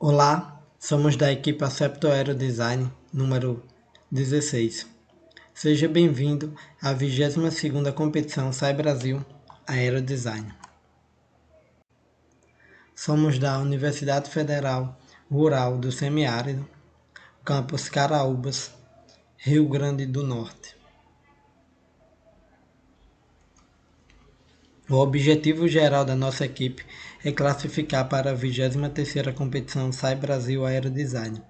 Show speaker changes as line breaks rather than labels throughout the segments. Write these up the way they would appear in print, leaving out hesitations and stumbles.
Olá, somos da equipe Acepto Aero Design número 16. Seja bem-vindo à 22ª competição SAI Brasil Aerodesign. Somos da Universidade Federal Rural do Semiárido, campus Caraúbas, Rio Grande do Norte. O objetivo geral da nossa equipe é classificar para a 23ª competição SAI Brasil Aerodesign.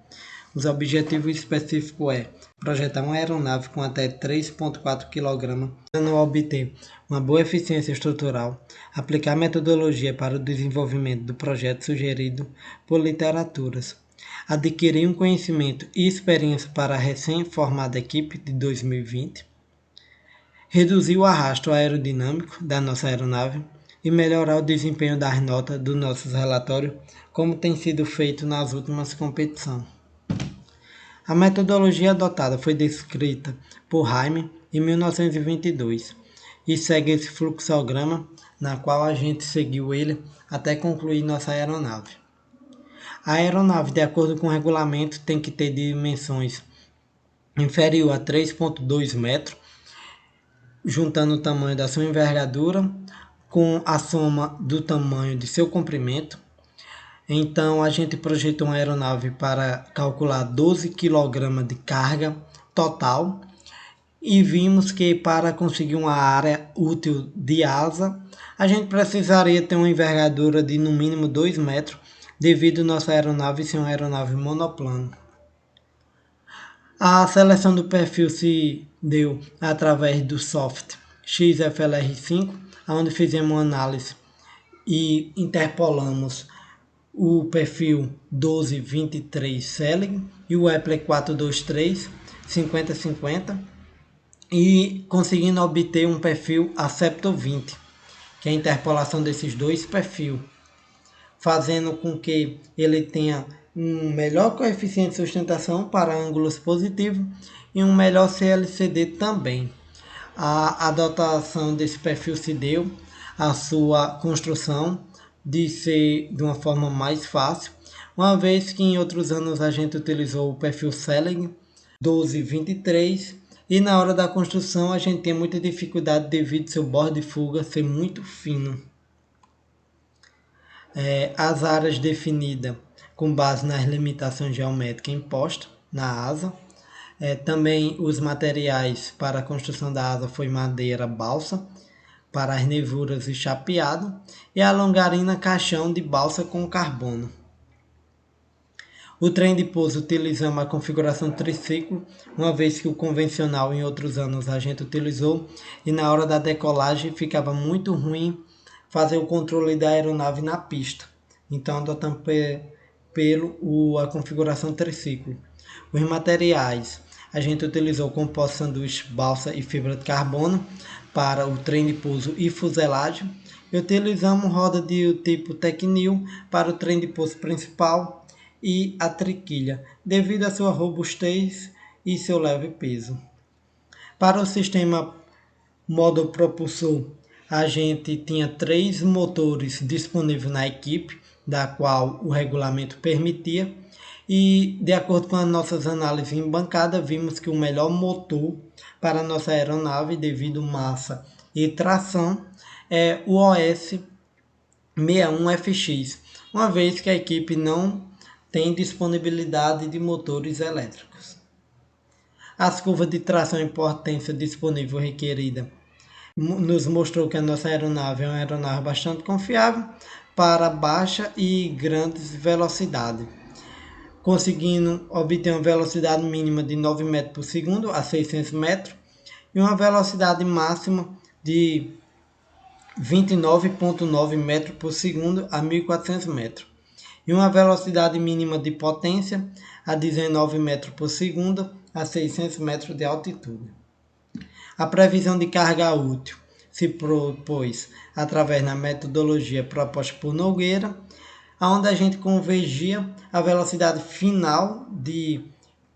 Os objetivos específicos é projetar uma aeronave com até 3,4 kg, buscando obter uma boa eficiência estrutural, aplicar metodologia para o desenvolvimento do projeto sugerido por literaturas, adquirir um conhecimento e experiência para a recém-formada equipe de 2020, reduzir o arrasto aerodinâmico da nossa aeronave e melhorar o desempenho das notas dos nossos relatórios, como tem sido feito nas últimas competições. A metodologia adotada foi descrita por Jaime em 1922 e segue esse fluxograma, na qual a gente seguiu ele até concluir nossa aeronave. A aeronave, de acordo com o regulamento, tem que ter dimensões inferior a 3,2 metros, juntando o tamanho da sua envergadura com a soma do tamanho de seu comprimento. Então a gente projetou uma aeronave para calcular 12 kg de carga total e vimos que para conseguir uma área útil de asa, a gente precisaria ter uma envergadura de no mínimo 2 metros, devido a nossa aeronave ser uma aeronave monoplano. A seleção do perfil se deu através do software XFLR5, onde fizemos uma análise e interpolamos o perfil 1223 Selig e o Epler 423 5050 e conseguindo obter um perfil Acepto 20, que é a interpolação desses dois perfis, fazendo com que ele tenha um melhor coeficiente de sustentação para ângulos positivos e um melhor CLCD também. A adotação desse perfil se deu à sua construção de ser de uma forma mais fácil, uma vez que em outros anos a gente utilizou o perfil Selig 1223 e na hora da construção a gente tem muita dificuldade devido ao seu bordo de fuga ser muito fino. As áreas definidas com base nas limitações geométricas impostas na asa. Também os materiais para a construção da asa foi madeira balsa para as nervuras e chapeado, e a longarina caixão de balsa com carbono. O trem de pouso utilizamos a configuração triciclo, uma vez que o convencional em outros anos a gente utilizou, e na hora da decolagem ficava muito ruim fazer o controle da aeronave na pista. Então adotamos a configuração triciclo. Os materiais, a gente utilizou composto sanduíche, balsa e fibra de carbono para o trem de pouso e fuselagem. E utilizamos roda de tipo Tecnil para o trem de pouso principal e a triquilha, devido à sua robustez e seu leve peso. Para o sistema modo propulsor, a gente tinha 3 motores disponíveis na equipe, da qual o regulamento permitia, e de acordo com as nossas análises em bancada, vimos que o melhor motor para a nossa aeronave, devido massa e tração, é o OS 61FX, uma vez que a equipe não tem disponibilidade de motores elétricos. As curvas de tração e potência disponível requerida nos mostrou que a nossa aeronave é uma aeronave bastante confiável para baixa e grandes velocidades, conseguindo obter uma velocidade mínima de 9 metros por segundo a 600 metros e uma velocidade máxima de 29,9 metros por segundo a 1.400 metros e uma velocidade mínima de potência a 19 metros por segundo a 600 metros de altitude. A previsão de carga útil se propôs através da metodologia proposta por Nogueira, onde a gente convergia a velocidade final de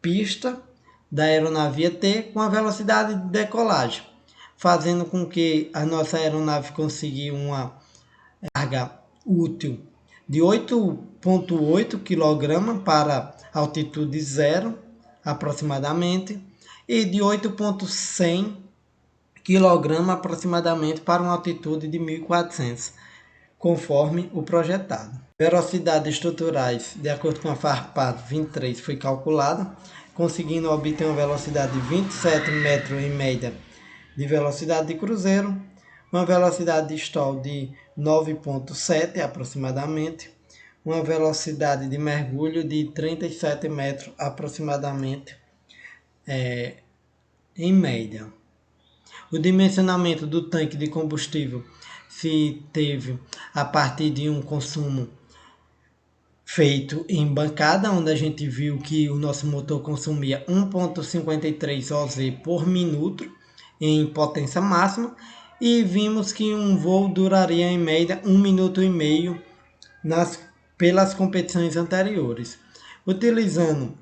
pista da aeronave ter com a velocidade de decolagem, fazendo com que a nossa aeronave conseguisse uma carga útil de 8,8 kg para altitude zero, aproximadamente, e de 8,100 kg aproximadamente para uma altitude de 1.400, conforme o projetado. Velocidades estruturais, de acordo com a FARPAD 23, foi calculada, conseguindo obter uma velocidade de 27 metros em média de velocidade de cruzeiro, uma velocidade de stall de 9,7 aproximadamente, uma velocidade de mergulho de 37 metros aproximadamente, em média. O dimensionamento do tanque de combustível se teve a partir de um consumo feito em bancada, onde a gente viu que o nosso motor consumia 1,53 OZ por minuto em potência máxima, e vimos que um voo duraria em média 1 minuto e meio pelas competições anteriores. Utilizando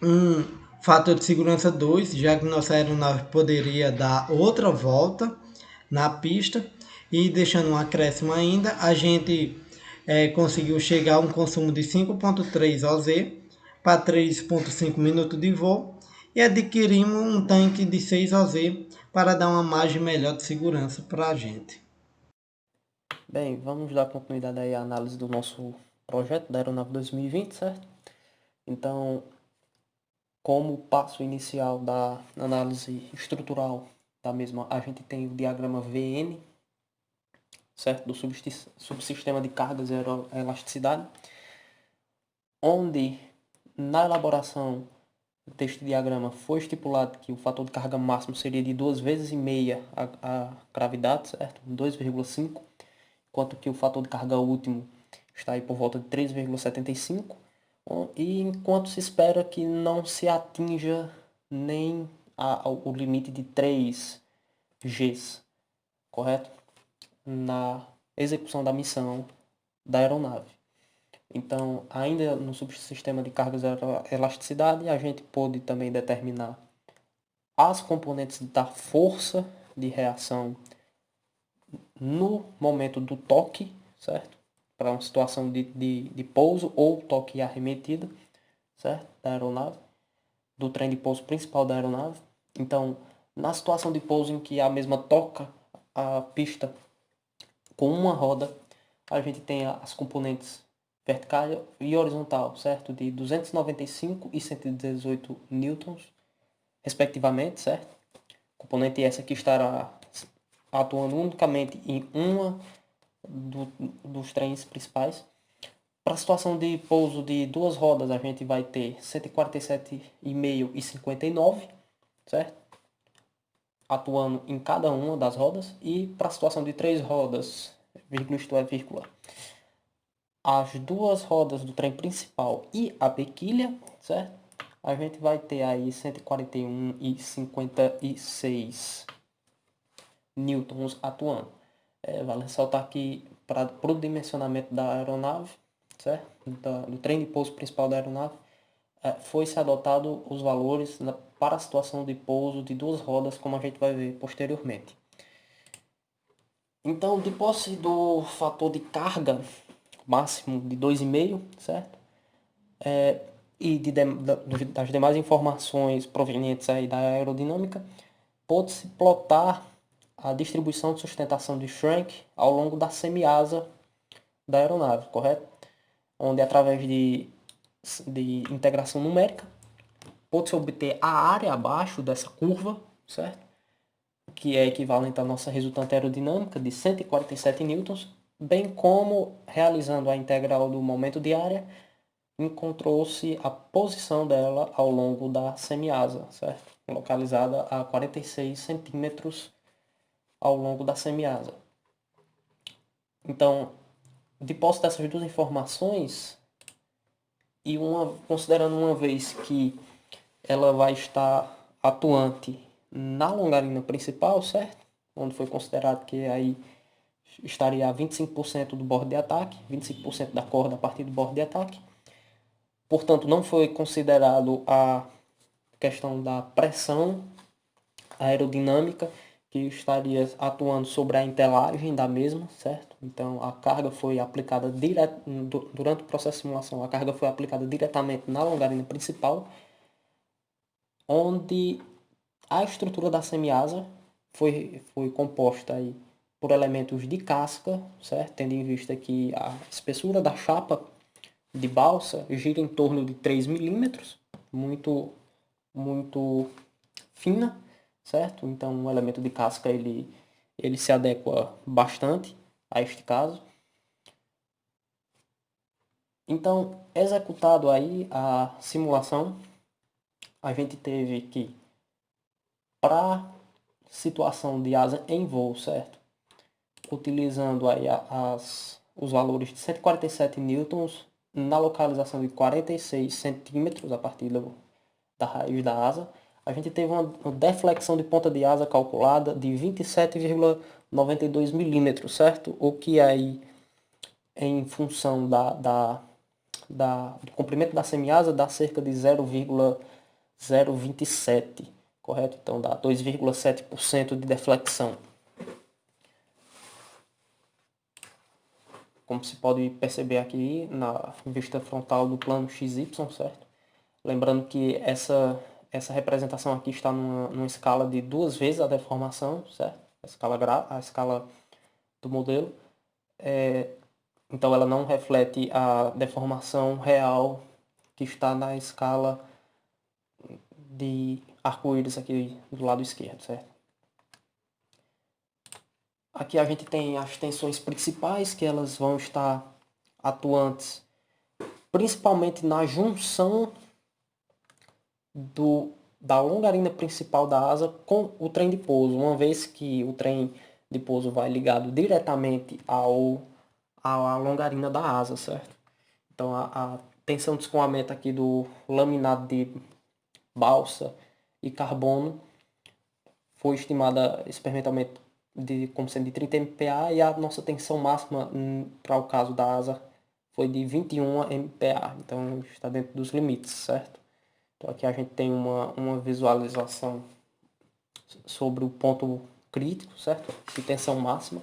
um fator de segurança 2, já que nossa aeronave poderia dar outra volta na pista, e deixando um acréscimo ainda, a gente conseguiu chegar a um consumo de 5,3 OZ para 3,5 minutos de voo, e adquirimos um tanque de 6 OZ para dar uma margem melhor de segurança para a gente.
Bem, vamos dar continuidade aí à análise do nosso projeto da Aeronave 2020, certo? Então, como passo inicial da análise estrutural da mesma, a gente tem o diagrama VN, certo? Do subsistema de cargas e elasticidade, onde na elaboração deste diagrama foi estipulado que o fator de carga máximo seria de 2,5 vezes a gravidade, certo? 2,5, enquanto que o fator de carga último está aí por volta de 3,75, e enquanto se espera que não se atinja nem o limite de 3 Gs, correto? Na execução da missão da aeronave. Então, ainda no subsistema de cargas e elasticidade, a gente pôde também determinar as componentes da força de reação no momento do toque, certo? Para uma situação de pouso ou toque arremetido, certo? Da aeronave, do trem de pouso principal da aeronave. Então, na situação de pouso em que a mesma toca a pista com uma roda, a gente tem as componentes vertical e horizontal, certo? De 295 e 118 newtons, respectivamente, certo? Componente essa que estará atuando unicamente em uma dos trens principais. Para a situação de pouso de duas rodas, a gente vai ter 147,5 e 59, certo? Atuando em cada uma das rodas. E para a situação de três rodas, vírgula, isto é, vírgula, as duas rodas do trem principal e a bequilha, certo? A gente vai ter aí 141 e 56 newtons atuando. Vale ressaltar que para o dimensionamento da aeronave, certo? Do trem de pouso principal da aeronave, foi-se adotado os valores para a situação de pouso de duas rodas, como a gente vai ver posteriormente. Então, de posse do fator de carga máximo de 2,5, certo? E das demais informações provenientes aí da aerodinâmica, pode-se plotar a distribuição de sustentação de Schrank ao longo da semiasa da aeronave, correto? Onde, através de integração numérica, pode-se obter a área abaixo dessa curva, certo? Que é equivalente à nossa resultante aerodinâmica de 147 newtons, bem como, realizando a integral do momento de área, encontrou-se a posição dela ao longo da semiasa, certo? Localizada a 46 centímetros ao longo da semiasa. Então, de posse dessas duas informações, e considerando uma vez que ela vai estar atuante na longarina principal, certo? Onde foi considerado que aí estaria a 25% do bordo de ataque, 25% da corda a partir do bordo de ataque. Portanto, não foi considerado a questão da pressão aerodinâmica que estaria atuando sobre a entelagem da mesma, certo? Então a carga foi aplicada durante o processo de simulação, a carga foi aplicada diretamente na longarina principal, onde a estrutura da semiasa foi composta aí por elementos de casca, certo? Tendo em vista que a espessura da chapa de balsa gira em torno de 3 milímetros, muito fina, certo? Então um elemento de casca ele se adequa bastante a este caso. Então, executado aí a simulação, a gente teve que, para situação de asa em voo, certo? Utilizando aí os valores de 147 newtons na localização de 46 centímetros a partir da raiz da asa, a gente teve uma deflexão de ponta de asa calculada de 27,92 milímetros, certo? O que aí, em função do comprimento da semiasa, dá cerca de 0,027, correto? Então dá 2,7% de deflexão. Como se pode perceber aqui na vista frontal do plano XY, certo? Lembrando que essa representação aqui está numa escala de 2 vezes a deformação, certo? A escala do modelo. Então ela não reflete a deformação real que está na escala de arco-íris aqui do lado esquerdo, certo? Aqui a gente tem as tensões principais, que elas vão estar atuantes principalmente na junção da longarina principal da asa com o trem de pouso, uma vez que o trem de pouso vai ligado diretamente à longarina da asa, certo? Então a tensão de escoamento aqui do laminado de balsa e carbono foi estimada experimentalmente como sendo de 30 MPa, e a nossa tensão máxima para o caso da asa foi de 21 MPa, então está dentro dos limites, certo? Então aqui a gente tem uma visualização sobre o ponto crítico, certo? De tensão máxima,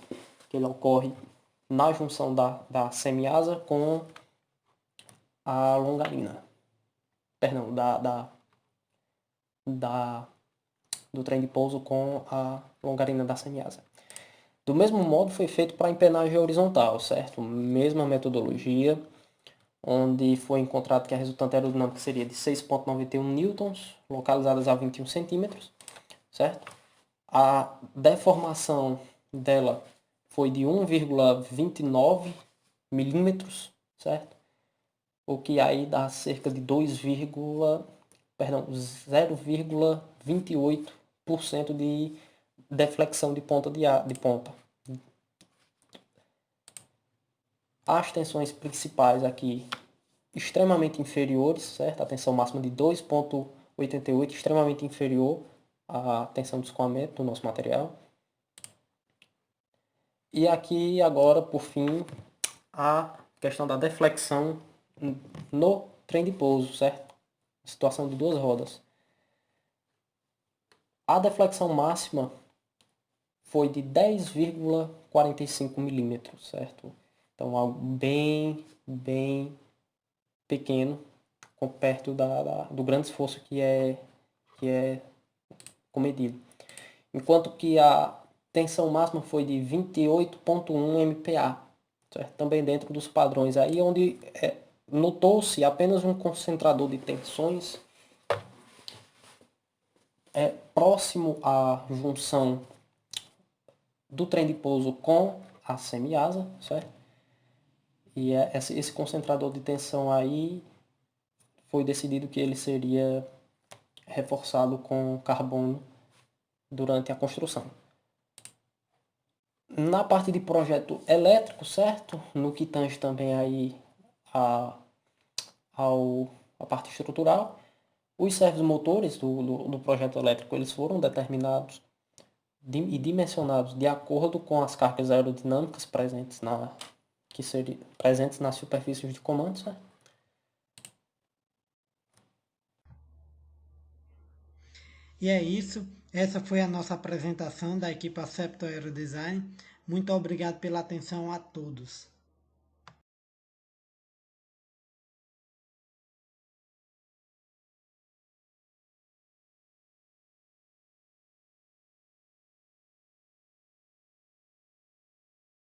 que ele ocorre na junção da semiasa com a longarina. Perdão, do trem de pouso com a longarina da semiasa. Do mesmo modo foi feito para a empenagem horizontal, certo? Mesma metodologia, onde foi encontrado que a resultante aerodinâmica seria de 6,91 newtons, localizadas a 21 centímetros, certo? A deformação dela foi de 1,29 milímetros, certo? O que aí dá cerca de 0,28% de deflexão de ponta de ponta. As tensões principais aqui extremamente inferiores, certo? A tensão máxima de 2,88, extremamente inferior à tensão de escoamento do nosso material. E aqui agora, por fim, a questão da deflexão no trem de pouso, certo? Situação de 2 rodas. A deflexão máxima foi de 10,45 milímetros, certo? Então algo bem pequeno, perto do grande esforço que é comedido. Enquanto que a tensão máxima foi de 28,1 MPa, certo? Também dentro dos padrões aí, onde notou-se apenas um concentrador de tensões próximo à junção do trem de pouso com a semiasa, certo? E esse concentrador de tensão aí foi decidido que ele seria reforçado com carbono durante a construção. Na parte de projeto elétrico, certo? No que tange também aí a parte estrutural, os servomotores do projeto elétrico eles foram determinados e dimensionados de acordo com as cargas aerodinâmicas presentes nas superfícies de comando, certo?
E é isso. Essa foi a nossa apresentação da equipe Acepto Aerodesign. Muito obrigado pela atenção a todos.